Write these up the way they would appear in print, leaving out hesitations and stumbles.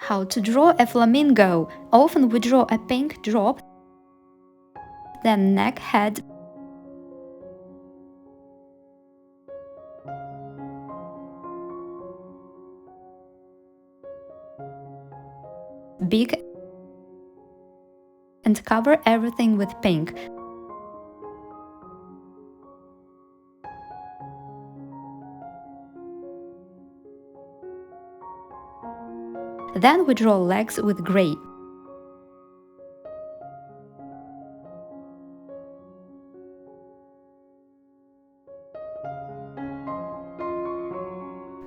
How to draw a flamingo. Often we draw a pink drop, then neck, head, beak, and cover everything with pink. Then we draw legs with gray.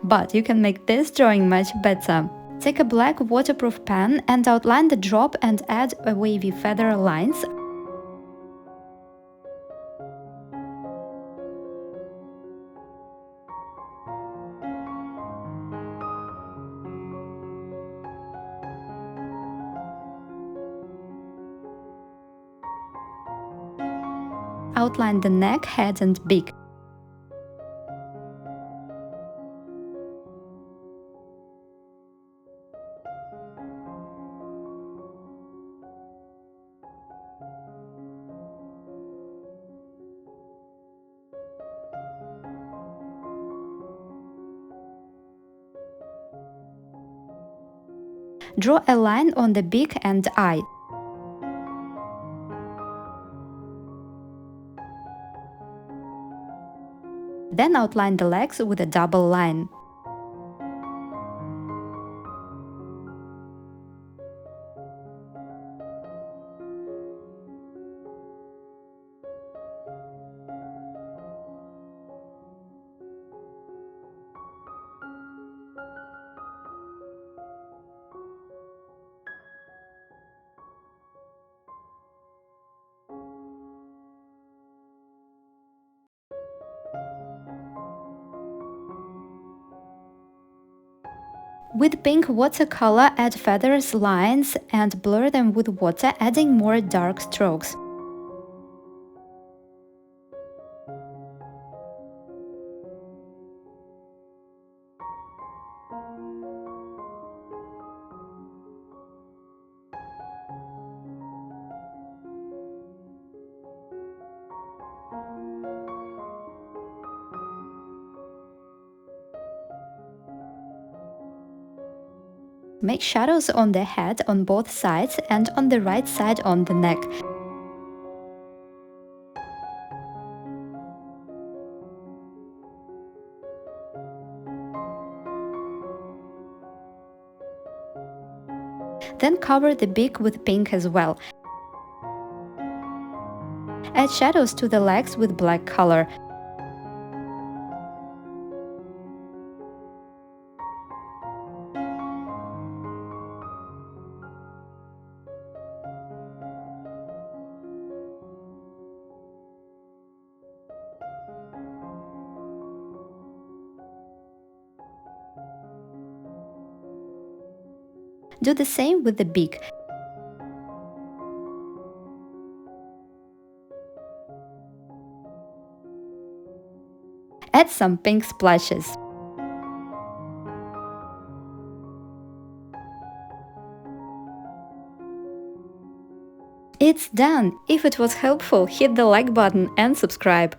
But you can make this drawing much better. Take a black waterproof pen and outline the drop and add a wavy feather lines. Outline the neck, head and beak. Draw a line on the beak and eye. Then outline the legs with a double line. With pink watercolor, add feathers, lines, and blur them with water, adding more dark strokes. Make shadows on the head on both sides and on the right side on the neck. Then cover the beak with pink as well. Add shadows to the legs with black color. Do the same with the beak. Add some pink splashes. It's done! If it was helpful, hit the like button and subscribe.